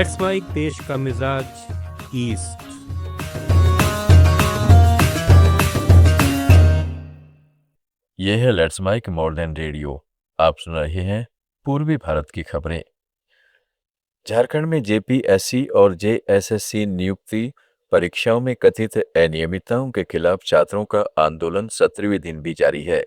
Let's mic देश का मिजाज ईस्ट। यह है लेट्स माइक मॉडर्न रेडियो। आप सुन रहे हैं पूर्वी भारत की खबरें। झारखंड में जेपीएससी और जेएसएससी नियुक्ति परीक्षाओं में कथित अनियमितताओं के खिलाफ छात्रों का आंदोलन 17वें दिन भी जारी है।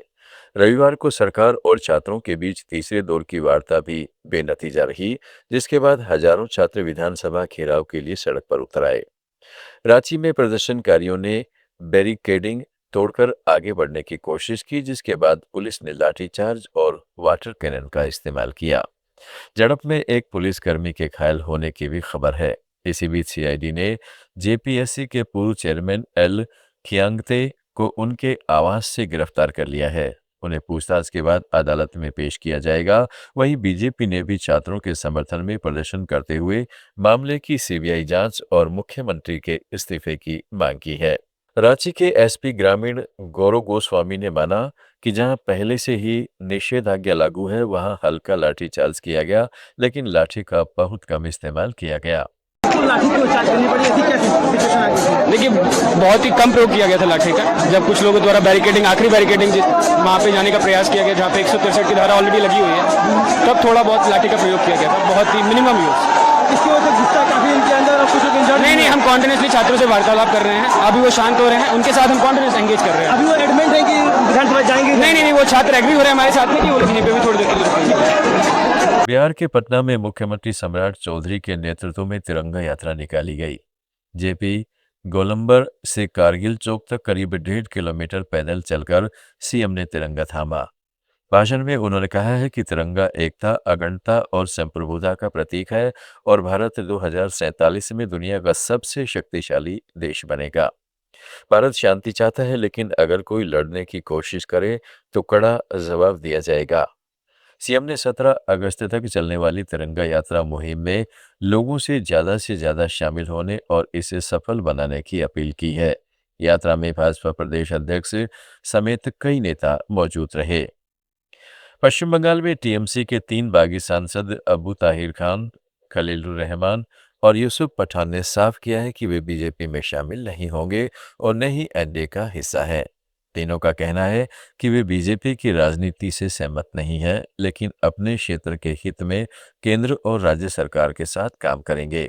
रविवार को सरकार और छात्रों के बीच तीसरे दौर की वार्ता भी बेनतीजा रही, जिसके बाद हजारों छात्र विधानसभा घेराव के लिए सड़क पर उतर आए। रांची में प्रदर्शनकारियों ने बैरिकेडिंग तोड़कर आगे बढ़ने की कोशिश की, जिसके बाद पुलिस ने लाठीचार्ज और वाटर कैनन का इस्तेमाल किया। झड़प में एक पुलिसकर्मी के घायल होने की भी खबर है। इसी बीच सीआईडी ने जेपीएससी के पूर्व चेयरमैन एल खियांगते को उनके आवास से गिरफ्तार कर लिया है। उन्हें पूछताछ के बाद अदालत में पेश किया जाएगा। वहीं बीजेपी ने भी छात्रों के समर्थन में प्रदर्शन करते हुए मामले की सीबीआई जांच और मुख्यमंत्री के इस्तीफे की मांग की है। रांची के एसपी ग्रामीण गौरव गोस्वामी ने माना कि जहां पहले से ही निषेधाज्ञा लागू है, वहां हल्का लाठीचार्ज किया गया, लेकिन लाठी का बहुत कम इस्तेमाल किया गया। लाठी क्यों चार्ज करनी पड़ी, ऐसी क्या सिचुएशन आ गई? देखिए, बहुत ही कम प्रयोग किया गया था लाठी का। जब कुछ लोगों द्वारा बैरिकेडिंग, आखिरी बैरिकेडिंग वहाँ पे जाने का प्रयास किया गया जहाँ पे 163 की धारा ऑलरेडी लगी हुई है, तब थोड़ा बहुत लाठी का प्रयोग किया गया था, बहुत ही मिनिमम यूज। इसकी वजह से गुस्सा काफी इनके अंदर और कुछ लोग इंजर्ड नहीं, हम कॉन्टिन्यूसली छात्रों से वार्तालाप कर रहे हैं। अभी वो शांत हो रहे हैं, उनके साथ हम कॉन्टिन्यूस एंगेज कर रहे हैं। अभी वो एडमेंट है कि विधानसभा जाएंगे? नहीं, वो छात्र एग्री हो रहे हैं हमारे साथ में कि वो लोग यहीं पे भी थोड़ी देर के लिए रुकेंगे। बिहार के पटना में मुख्यमंत्री सम्राट चौधरी के नेतृत्व में तिरंगा यात्रा निकाली गई। जेपी गोलंबर से कारगिल चौक तक करीब 1.5 किलोमीटर पैदल चलकर सीएम ने तिरंगा थामा। भाषण में उन्होंने कहा है कि तिरंगा एकता, अखंडता और संप्रभुता का प्रतीक है और भारत 2047 में दुनिया का सबसे शक्तिशाली देश बनेगा। भारत शांति चाहता है, लेकिन अगर कोई लड़ने की कोशिश करे तो कड़ा जवाब दिया जाएगा। सीएम ने 17 अगस्त तक चलने वाली तिरंगा यात्रा मुहिम में लोगों से ज्यादा शामिल होने और इसे सफल बनाने की अपील की है। यात्रा में भाजपा प्रदेश अध्यक्ष समेत कई नेता मौजूद रहे। पश्चिम बंगाल में टीएमसी के 3 बागी सांसद अबू ताहिर खान, खलीलुर रहमान और यूसुफ पठान ने साफ किया है कि वे बीजेपी में शामिल नहीं होंगे और न ही एनडीए का हिस्सा है। तीनों का कहना है कि वे बीजेपी की राजनीति से सहमत नहीं हैं, लेकिन अपने क्षेत्र के हित में केंद्र और राज्य सरकार के साथ काम करेंगे।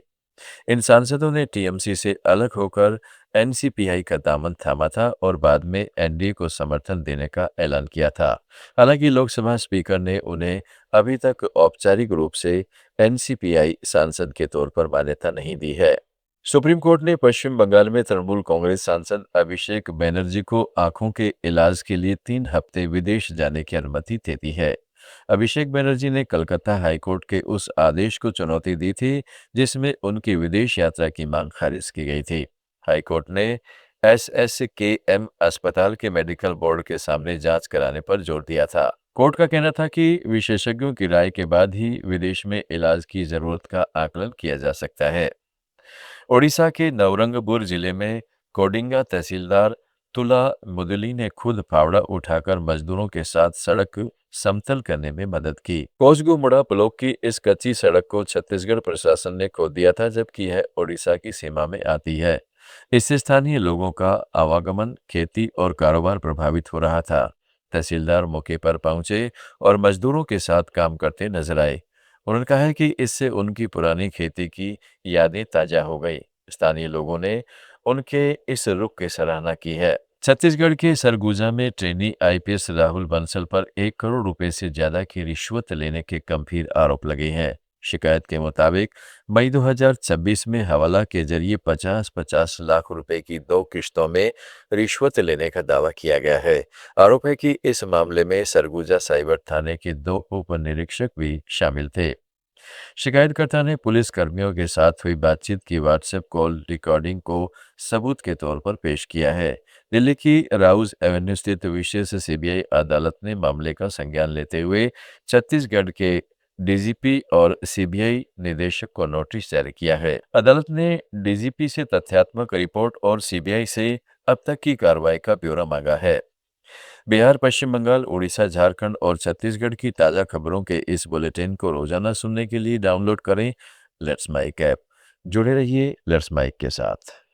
इन सांसदों ने टीएमसी से अलग होकर एनसीपीआई का दामन थामा था और बाद में एनडीए को समर्थन देने का ऐलान किया था। हालांकि लोकसभा स्पीकर ने उन्हें अभी तक औपचारिक रूप से एनसीपीआई सांसद के तौर पर मान्यता नहीं दी है। सुप्रीम कोर्ट ने पश्चिम बंगाल में तृणमूल कांग्रेस सांसद अभिषेक बनर्जी को आंखों के इलाज के लिए 3 हफ्ते विदेश जाने की अनुमति दे दी है। अभिषेक बनर्जी ने कलकत्ता हाईकोर्ट के उस आदेश को चुनौती दी थी, जिसमें उनकी विदेश यात्रा की मांग खारिज की गई थी। हाईकोर्ट ने एसएसकेएम अस्पताल के मेडिकल बोर्ड के सामने जांच कराने पर जोर दिया था। कोर्ट का कहना था कि विशेषज्ञों की राय के बाद ही विदेश में इलाज की जरूरत का आकलन किया जा सकता है। ओडिशा के नवरंगपुर जिले में कोडिंगा तहसीलदार तुला मुदली ने खुद फावड़ा उठाकर मजदूरों के साथ सड़क समतल करने में मदद की। कोसगुमुड़ा ब्लॉक की इस कच्ची सड़क को छत्तीसगढ़ प्रशासन ने खोद दिया था, जबकि यह ओडिशा की सीमा में आती है। इससे स्थानीय लोगों का आवागमन, खेती और कारोबार प्रभावित हो रहा था। तहसीलदार मौके पर पहुंचे और मजदूरों के साथ काम करते नजर आए। उन्होंने कहा है कि इससे उनकी पुरानी खेती की यादें ताजा हो गई। स्थानीय लोगों ने उनके इस रुख की सराहना की है। छत्तीसगढ़ के सरगुजा में ट्रेनी आईपीएस राहुल बंसल पर 1 करोड़ रुपए से ज्यादा की रिश्वत लेने के गंभीर आरोप लगे हैं। शिकायत के मुताबिक मई 2026 में हवाला के जरिए 50-50 लाख रुपए की 2 किश्तों में रिश्वत लेने का दावा किया गया है। आरोप है कि इस मामले में सरगुजा साइबर थाने के 2 उप निरीक्षक भी शामिल थे। शिकायतकर्ता ने पुलिस कर्मियों के साथ हुई बातचीत की व्हाट्सएप कॉल रिकॉर्डिंग को सबूत के तौर पर पेश किया है। दिल्ली की राउज एवेन्यू स्थित विशेष सीबीआई अदालत ने मामले का संज्ञान लेते हुए छत्तीसगढ़ के डीजीपी और सीबीआई निदेशक को नोटिस जारी किया है। अदालत ने डीजीपी से तथ्यात्मक रिपोर्ट और सीबीआई से अब तक की कार्रवाई का ब्यौरा मांगा है। बिहार, पश्चिम बंगाल, उड़ीसा, झारखंड और छत्तीसगढ़ की ताज़ा खबरों के इस बुलेटिन को रोजाना सुनने के लिए डाउनलोड करें लेट्स माइक ऐप। जुड़े रहिए लेट्स माइक के साथ।